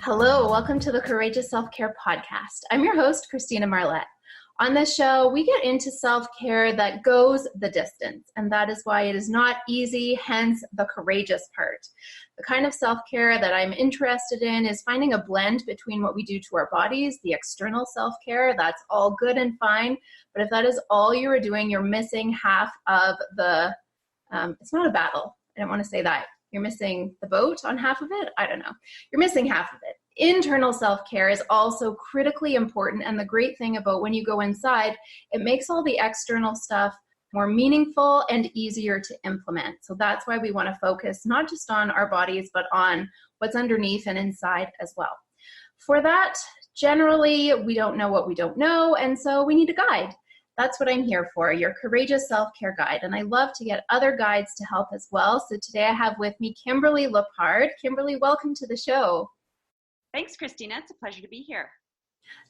Hello, welcome to the Courageous Self-Care podcast. I'm your host, Christina Marlette. On this show, we get into self-care that goes the distance, and that is why it is not easy, hence the courageous part. The kind of self-care that I'm interested in is finding a blend between what we do to our bodies, the external self-care, that's all good and fine, but if that is all you are doing, you're missing half of the, it's not a battle, I don't want to say that. You're missing the boat on half of it? I don't know. You're missing half of it. Internal self-care is also critically important, and the great thing about when you go inside, it makes all the external stuff more meaningful and easier to implement. So that's why we want to focus not just on our bodies, but on what's underneath and inside as well. For that, generally, we don't know what we don't know, and so we need a guide. That's what I'm here for, your courageous self-care guide. And I love to get other guides to help as well. So today I have with me Kimberley Lepard. Kimberley, welcome to the show. Thanks, Christina. It's a pleasure to be here.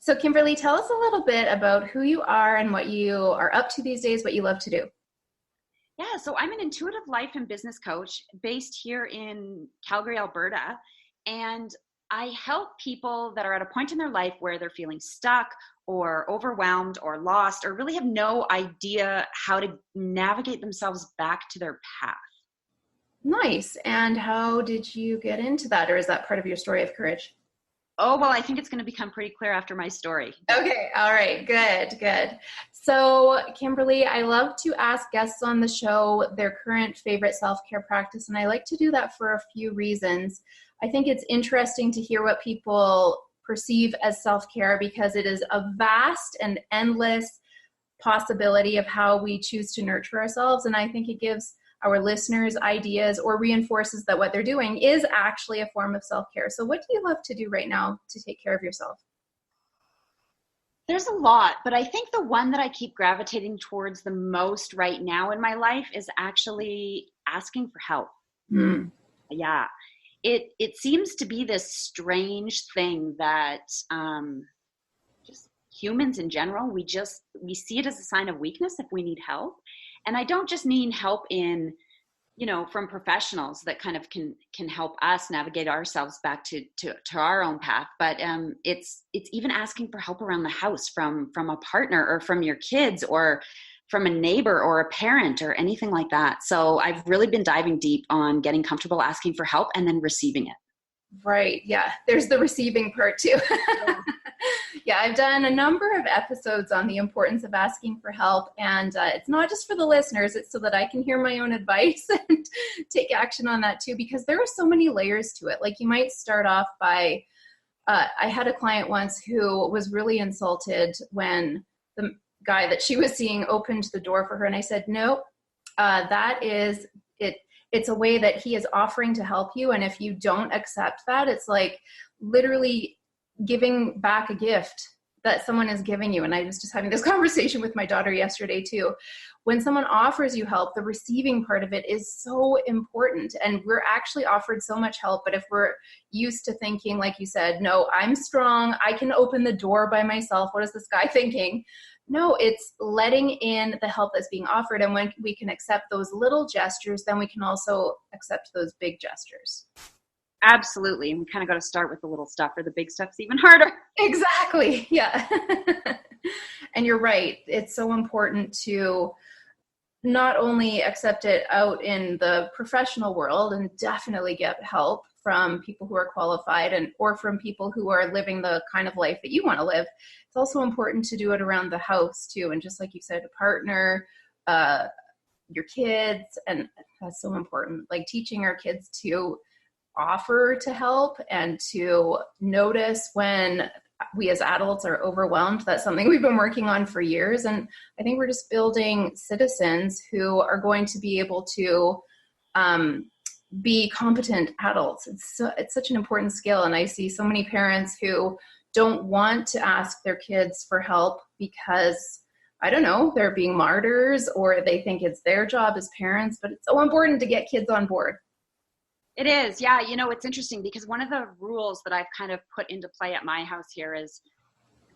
So Kimberley, tell us a little bit about who you are and what you are up to these days, what you love to do. Yeah, so I'm an intuitive life and business coach based here in Calgary, Alberta. And I help people that are at a point in their life where they're feeling stuck or overwhelmed or lost or really have no idea how to navigate themselves back to their path. Nice. And how did you get into that? Or is that part of your story of courage? Oh, well, I think it's going to become pretty clear after my story. Okay. All right. Good. So, Kimberley, I love to ask guests on the show their current favorite self-care practice, and I like to do that for a few reasons. I think it's interesting to hear what people perceive as self-care because it is a vast and endless possibility of how we choose to nurture ourselves, and I think it gives our listeners ideas or reinforces that what they're doing is actually a form of self-care. So what do you love to do right now to take care of yourself? There's a lot, but I think the one that I keep gravitating towards the most right now in my life is actually asking for help. Yeah. It seems to be this strange thing that just humans in general, we see it as a sign of weakness if we need help. And I don't just mean help in, from professionals that kind of can help us navigate ourselves back to our own path. But it's even asking for help around the house from a partner or from your kids or from a neighbor or a parent or anything like that. So I've really been diving deep on getting comfortable asking for help and then receiving it. Right. Yeah. There's the receiving part too. Yeah. I've done a number of episodes on the importance of asking for help. And it's not just for the listeners. It's so that I can hear my own advice and take action on that too, because there are so many layers to it. Like you might start off by, I had a client once who was really insulted when the guy that she was seeing opened the door for her. And I said, no, that is it. It's a way that he is offering to help you. And if you don't accept that, it's like literally giving back a gift that someone is giving you. And I was just having this conversation with my daughter yesterday too. When someone offers you help, the receiving part of it is so important. And we're actually offered so much help. But if we're used to thinking, like you said, no, I'm strong, I can open the door by myself. What is this guy thinking? No, it's letting in the help that's being offered. And when we can accept those little gestures, then we can also accept those big gestures. Absolutely. And we kind of got to start with the little stuff, or the big stuff's even harder. Exactly. Yeah. And you're right. It's so important to not only accept it out in the professional world and definitely get help from people who are qualified or from people who are living the kind of life that you want to live. It's also important to do it around the house too. And just like you said, a partner, your kids, and that's so important. Like teaching our kids to offer to help and to notice when we as adults are overwhelmed. That's something we've been working on for years. And I think we're just building citizens who are going to be able to be competent adults. It's such an important skill. And I see so many parents who don't want to ask their kids for help because, I don't know, they're being martyrs or they think it's their job as parents, but it's so important to get kids on board. It is. Yeah. It's interesting because one of the rules that I've kind of put into play at my house here is,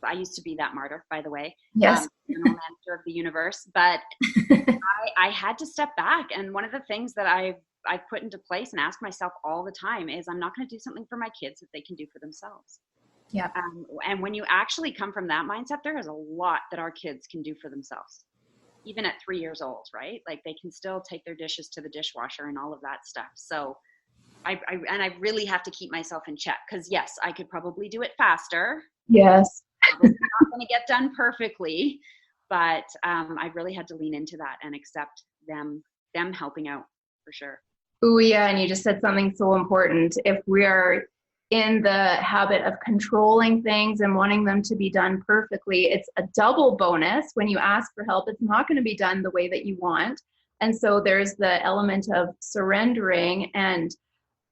I used to be that martyr, by the way. Yes. Manager of the universe, but I had to step back. And one of the things that I've put into place and ask myself all the time is I'm not going to do something for my kids that they can do for themselves. Yeah. And when you actually come from that mindset, there is a lot that our kids can do for themselves, even at 3 years old, right? Like they can still take their dishes to the dishwasher and all of that stuff. So I really have to keep myself in check because yes, I could probably do it faster. Yes. It's not going to get done perfectly, but I really had to lean into that and accept them helping out for sure. Oh yeah, and you just said something so important. If we are in the habit of controlling things and wanting them to be done perfectly, it's a double bonus. When you ask for help, it's not going to be done the way that you want. And so there's the element of surrendering and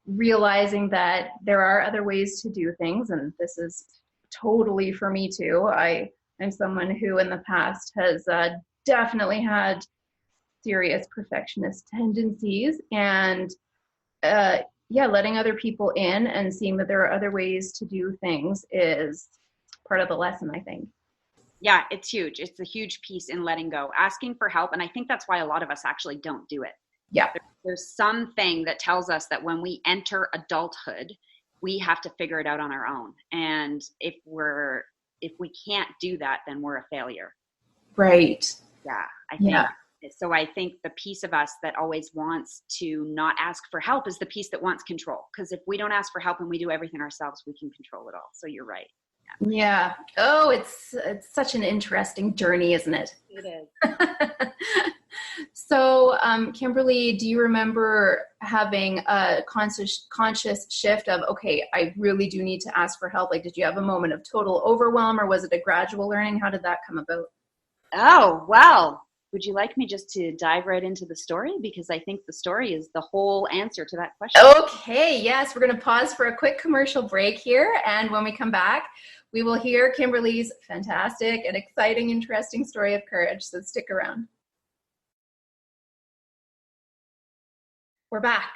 realizing that there are other ways to do things. And this is totally for me too. I'm someone who in the past has definitely had serious perfectionist tendencies, and letting other people in and seeing that there are other ways to do things is part of the lesson, I think. Yeah, it's huge. It's a huge piece in letting go, asking for help. And I think that's why a lot of us actually don't do it. Yeah. There's something that tells us that when we enter adulthood, we have to figure it out on our own. And if we can't do that, then we're a failure. Right. Yeah, I think. Yeah. So I think the piece of us that always wants to not ask for help is the piece that wants control. Because if we don't ask for help and we do everything ourselves, we can control it all. So you're right. Yeah. Oh, it's such an interesting journey, isn't it? It is. So, Kimberley, do you remember having a conscious shift of, okay, I really do need to ask for help? Like, did you have a moment of total overwhelm, or was it a gradual learning? How did that come about? Oh, well. Would you like me just to dive right into the story? Because I think the story is the whole answer to that question. Okay, yes, we're going to pause for a quick commercial break here. And when we come back, we will hear Kimberley's fantastic and exciting, interesting story of courage. So stick around. We're back.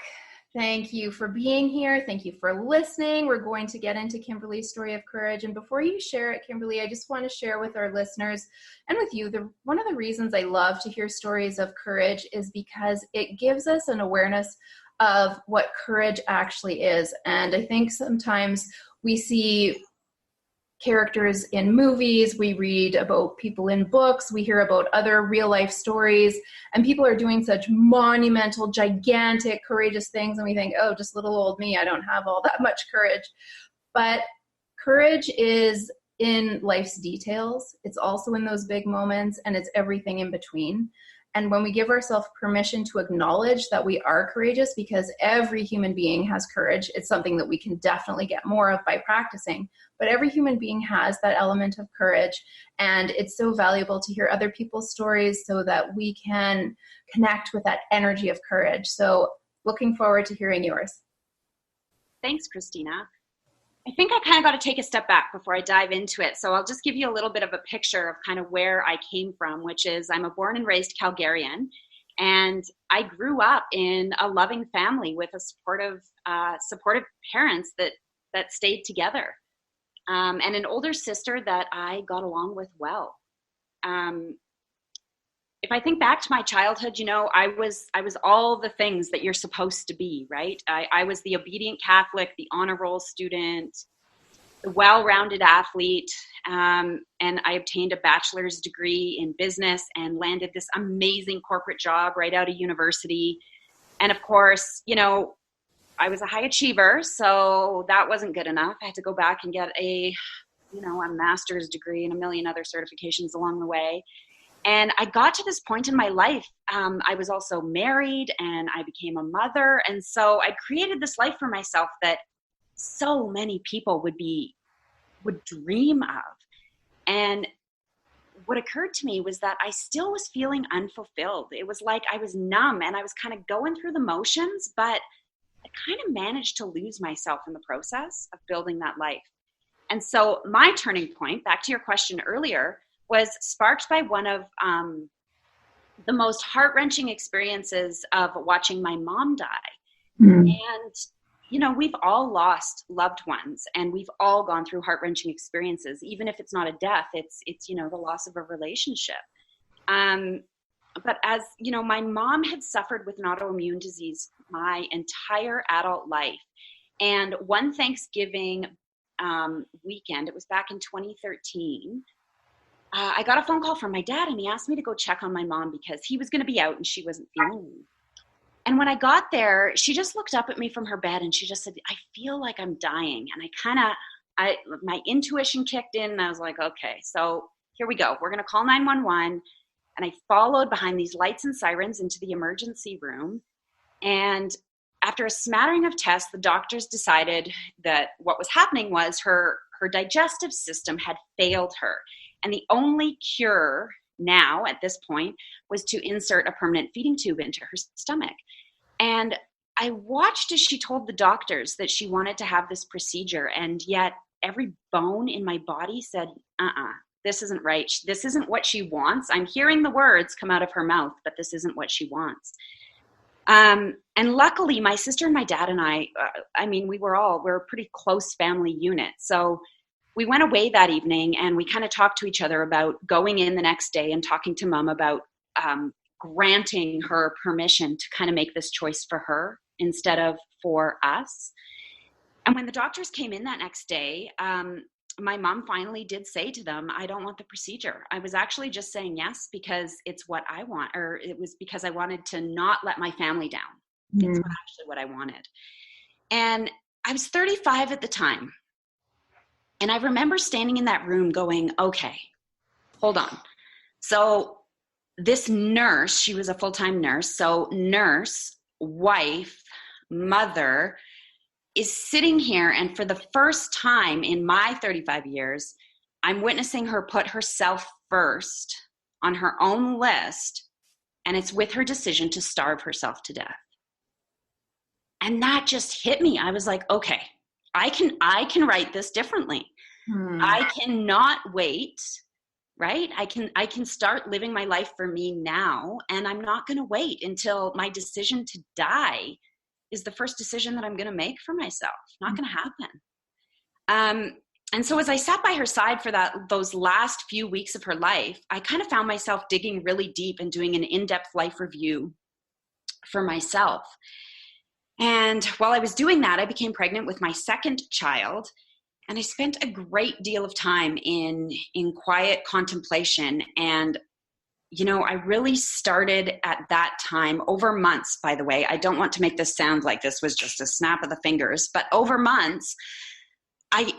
Thank you for being here. Thank you for listening. We're going to get into Kimberley's story of courage. And before you share it, Kimberley, I just want to share with our listeners and with you, one of the reasons I love to hear stories of courage is because it gives us an awareness of what courage actually is. And I think sometimes we see characters in movies, we read about people in books, we hear about other real life stories, and people are doing such monumental, gigantic, courageous things, and we think, oh, just little old me, I don't have all that much courage. But courage is in life's details. It's also in those big moments, and it's everything in between. And when we give ourselves permission to acknowledge that we are courageous, because every human being has courage, it's something that we can definitely get more of by practicing. But every human being has that element of courage, and it's so valuable to hear other people's stories so that we can connect with that energy of courage. So looking forward to hearing yours. Thanks, Christina. I think I kind of got to take a step back before I dive into it. So I'll just give you a little bit of a picture of kind of where I came from, which is I'm a born and raised Calgarian, and I grew up in a loving family with a supportive parents that stayed together, and an older sister that I got along with well. If I think back to my childhood, I was all the things that you're supposed to be, right? I was the obedient Catholic, the honor roll student, the well-rounded athlete, and I obtained a bachelor's degree in business and landed this amazing corporate job right out of university. And of course, I was a high achiever, so that wasn't good enough. I had to go back and get a master's degree and a million other certifications along the way. And I got to this point in my life. I was also married and I became a mother. And so I created this life for myself that so many people would dream of. And what occurred to me was that I still was feeling unfulfilled. It was like I was numb and I was kind of going through the motions, but I kind of managed to lose myself in the process of building that life. And so my turning point, back to your question earlier, was sparked by one of the most heart-wrenching experiences of watching my mom die. Mm. And, we've all lost loved ones and we've all gone through heart-wrenching experiences. Even if it's not a death, it's the loss of a relationship. but as you know, my mom had suffered with an autoimmune disease my entire adult life. And one Thanksgiving weekend, it was back in 2013, I got a phone call from my dad, and he asked me to go check on my mom because he was going to be out and she wasn't feeling well. And when I got there, she just looked up at me from her bed and she just said, I feel like I'm dying. And my intuition kicked in and I was like, okay, so here we go. We're going to call 911. And I followed behind these lights and sirens into the emergency room. And after a smattering of tests, the doctors decided that what was happening was her digestive system had failed her. And the only cure now at this point was to insert a permanent feeding tube into her stomach. And I watched as she told the doctors that she wanted to have this procedure, and yet every bone in my body said, this isn't right. This isn't what she wants. I'm hearing the words come out of her mouth, but this isn't what she wants. And luckily, my sister and my dad and we're a pretty close family unit. So we went away that evening and we kind of talked to each other about going in the next day and talking to Mom about granting her permission to kind of make this choice for her instead of for us. And when the doctors came in that next day, my mom finally did say to them, I don't want the procedure. I was actually just saying yes because it's what I want, or it was because I wanted to not let my family down. Mm-hmm. It's actually what I wanted. And I was 35 at the time. And I remember standing in that room going, okay, hold on. So this nurse, she was a full-time nurse. So nurse, wife, mother is sitting here. And for the first time in my 35 years, I'm witnessing her put herself first on her own list. And it's with her decision to starve herself to death. And that just hit me. I was like, okay, I can write this differently. I cannot wait, right? I can start living my life for me now, and I'm not going to wait until my decision to die is the first decision that I'm going to make for myself. Not going to happen. And so as I sat by her side for those last few weeks of her life, I kind of found myself digging really deep and doing an in-depth life review for myself. And while I was doing that, I became pregnant with my second child. And I spent a great deal of time in quiet contemplation. And, you know, I really started at that time over months, by the way. I don't want to make this sound like this was just a snap of the fingers, but over months, I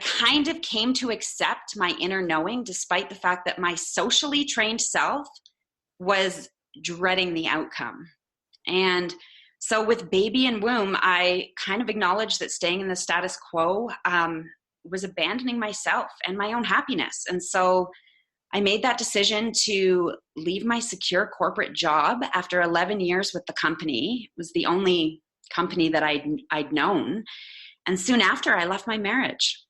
kind of came to accept my inner knowing, despite the fact that my socially trained self was dreading the outcome. And so with baby in womb, I kind of acknowledged that staying in the status quo was abandoning myself and my own happiness. And so I made that decision to leave my secure corporate job after 11 years with the company. It was the only company that I'd known. And soon after, I left my marriage.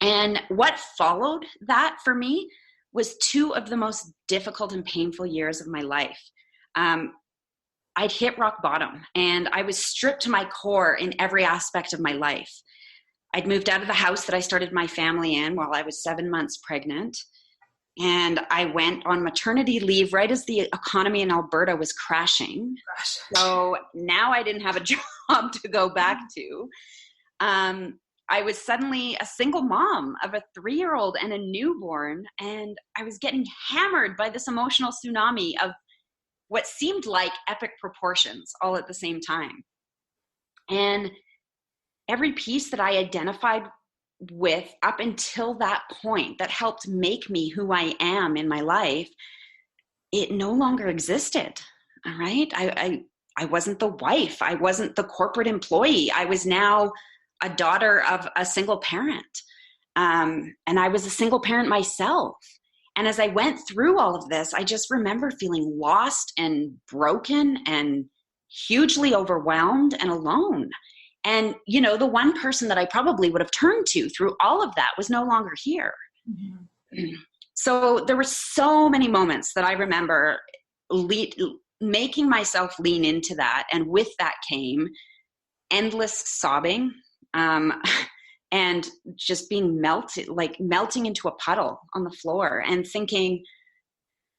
And what followed that for me was two of the most difficult and painful years of my life. I'd hit rock bottom and I was stripped to my core in every aspect of my life. I'd moved out of the house that I started my family in while I was 7 months pregnant. And I went on maternity leave right as the economy in Alberta was crashing. So now I didn't have a job to go back to. I was suddenly a single mom of a 3-year-old and a newborn. And I was getting hammered by this emotional tsunami of what seemed like epic proportions all at the same time. And every piece that I identified with up until that point that helped make me who I am in my life, it no longer existed. All right. I wasn't the wife. I wasn't the corporate employee. I was now a daughter of a single parent. And I was a single parent myself. And as I went through all of this, I just remember feeling lost and broken and hugely overwhelmed and alone. And, you know, the one person that I probably would have turned to through all of that was no longer here. Mm-hmm. So there were so many moments that I remember making myself lean into that. And with that came endless sobbing, and just being melting into a puddle on the floor and thinking,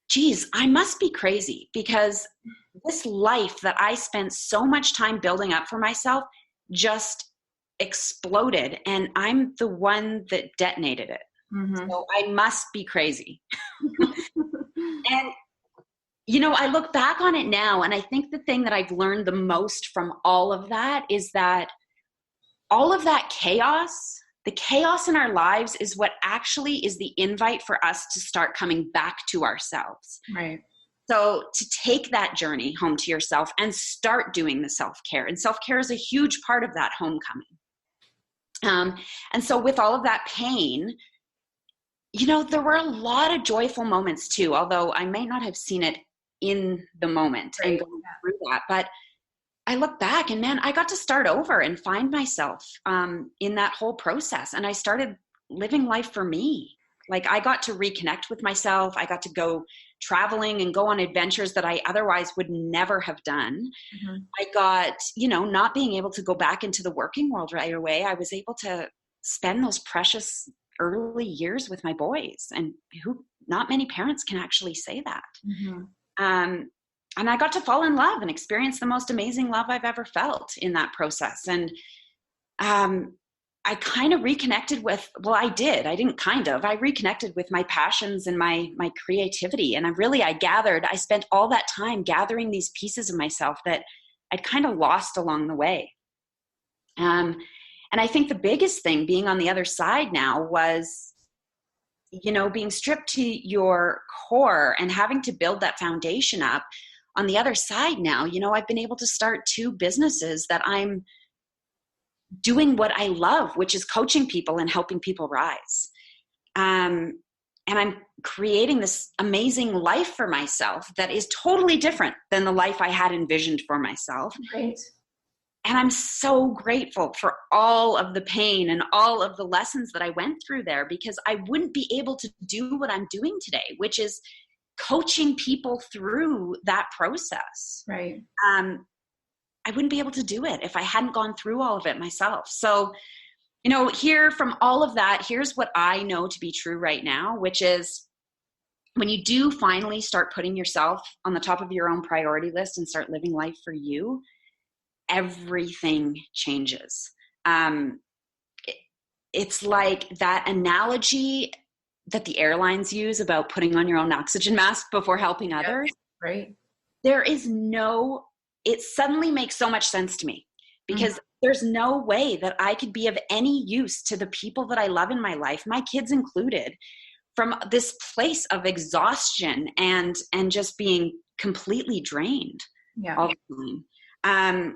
geez, I must be crazy, because this life that I spent so much time building up for myself just exploded, and I'm the one that detonated it. So I must be crazy. And, I look back on it now, and I think the thing that I've learned the most from all of that is that all of that chaos, the chaos in our lives, is what actually is the invite for us to start coming back to ourselves. Right. So to take that journey home to yourself and start doing the self-care. And self-care is a huge part of that homecoming. And so with all of that pain, there were a lot of joyful moments too, although I may not have seen it in the moment and going through that. But I look back and, man, I got to start over and find myself in that whole process. And I started living life for me. Like, I got to reconnect with myself. I got to go traveling and go on adventures that I otherwise would never have done. I got, not being able to go back into the working world right away, I was able to spend those precious early years with my boys, and not many parents can actually say that. And I got to fall in love and experience the most amazing love I've ever felt in that process. And I kind of reconnected with, I reconnected with my passions and my creativity. And I spent all that time gathering these pieces of myself that I'd kind of lost along the way. And I think the biggest thing being on the other side now was, being stripped to your core and having to build that foundation up. On the other side now, I've been able to start 2 businesses that I'm doing what I love, which is coaching people and helping people rise. And I'm creating this amazing life for myself that is totally different than the life I had envisioned for myself. Great. And I'm so grateful for all of the pain and all of the lessons that I went through there, because I wouldn't be able to do what I'm doing today, which is coaching people through that process. Right. I wouldn't be able to do it if I hadn't gone through all of it myself. So, here from all of that, here's what I know to be true right now, which is when you do finally start putting yourself on the top of your own priority list and start living life for you, everything changes. It's like that analogy that the airlines use about putting on your own oxygen mask before helping others. Right. It suddenly makes so much sense to me, because there's no way that I could be of any use to the people that I love in my life, my kids included, from this place of exhaustion and just being completely drained all the time.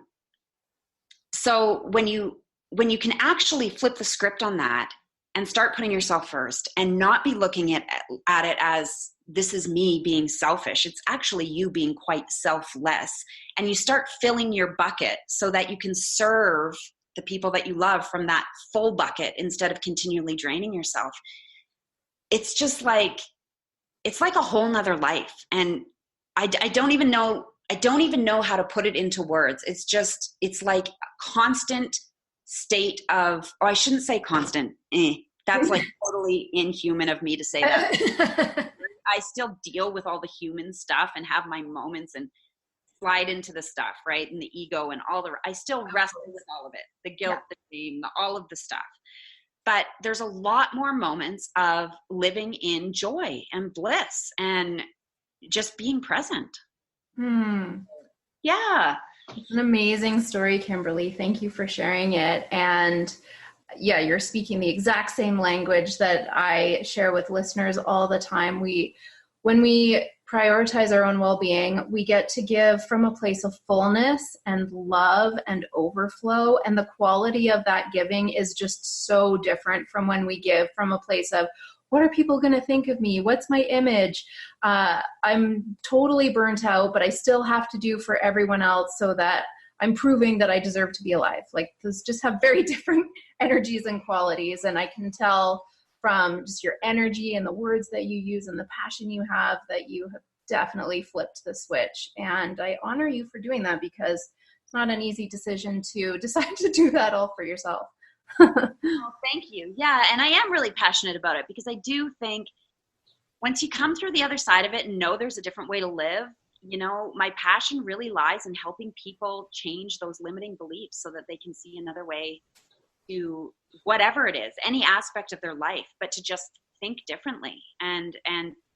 So when you can actually flip the script on that and start putting yourself first and not be looking at it as this is me being selfish, it's actually you being quite selfless, and you start filling your bucket so that you can serve the people that you love from that full bucket instead of continually draining yourself. It's just like, it's like a whole nother life. And I don't even know how to put it into words. It's like a constant state of, I shouldn't say constant. That's like totally inhuman of me to say that. I still deal with all the human stuff and have my moments and slide into the stuff, right? And the ego and I still wrestle with all of it, the guilt, the shame, all of the stuff. But there's a lot more moments of living in joy and bliss and just being present. Yeah. It's an amazing story, Kimberly. Thank you for sharing it. And yeah, you're speaking the exact same language that I share with listeners all the time. When we prioritize our own well-being, we get to give from a place of fullness and love and overflow. And the quality of that giving is just so different from when we give from a place of, what are people going to think of me? What's my image? I'm totally burnt out, but I still have to do for everyone else so that I'm proving that I deserve to be alive. Like, those just have very different energies and qualities. And I can tell from just your energy and the words that you use and the passion you have that you have definitely flipped the switch. And I honor you for doing that, because it's not an easy decision to decide to do that all for yourself. Oh, thank you. Yeah. And I am really passionate about it, because I do think once you come through the other side of it and know there's a different way to live, you know, my passion really lies in helping people change those limiting beliefs so that they can see another way to whatever it is, any aspect of their life, but to just think differently and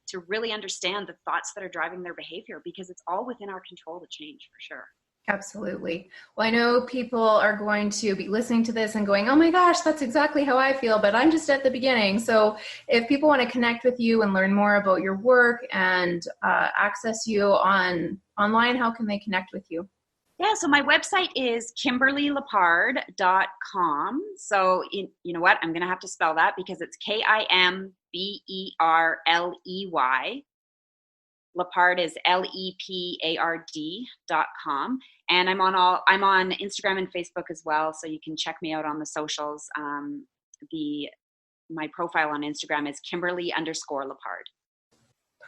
to really understand the thoughts that are driving their behavior, because it's all within our control to change, for sure. Absolutely. Well, I know people are going to be listening to this and going, oh my gosh, that's exactly how I feel, but I'm just at the beginning. So if people want to connect with you and learn more about your work and access you online, how can they connect with you? Yeah, so my website is kimberleylepard.com. So you know what? I'm going to have to spell that because it's Kimberley. Lepard is Lepard.com. And I'm on Instagram and Facebook as well. So you can check me out on the socials. My profile on Instagram is Kimberley_Lepard.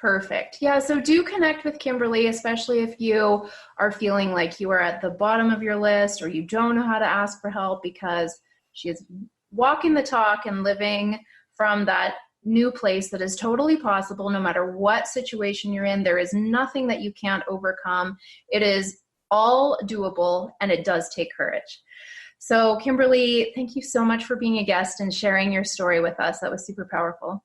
Perfect. Yeah, so do connect with Kimberley, especially if you are feeling like you are at the bottom of your list or you don't know how to ask for help, because she is walking the talk and living from that new place that is totally possible no matter what situation you're in. There is nothing that you can't overcome. It is all doable, and it does take courage. So Kimberley, thank you so much for being a guest and sharing your story with us. That was super powerful.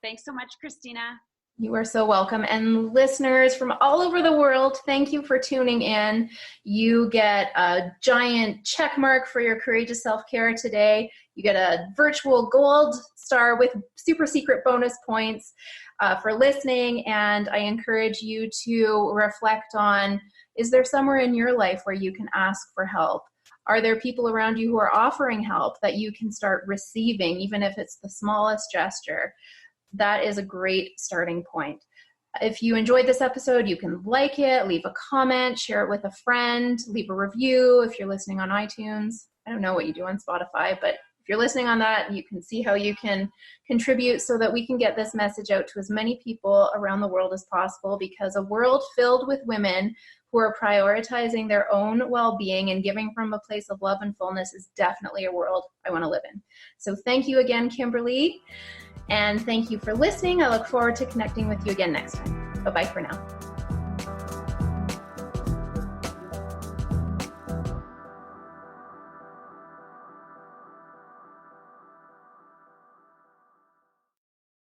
Thanks so much, Christina. You are so welcome. And listeners from all over the world, thank you for tuning in. You get a giant check mark for your courageous self-care today. You get a virtual gold star with super secret bonus points for listening. And I encourage you to reflect on, is there somewhere in your life where you can ask for help? Are there people around you who are offering help that you can start receiving, even if it's the smallest gesture? That is a great starting point. If you enjoyed this episode, you can like it, leave a comment, share it with a friend, leave a review if you're listening on iTunes. I don't know what you do on Spotify, but if you're listening on that, you can see how you can contribute so that we can get this message out to as many people around the world as possible, because a world filled with women who are prioritizing their own well-being and giving from a place of love and fullness is definitely a world I want to live in. So thank you again, Kimberley. And thank you for listening. I look forward to connecting with you again next time. Bye-bye for now.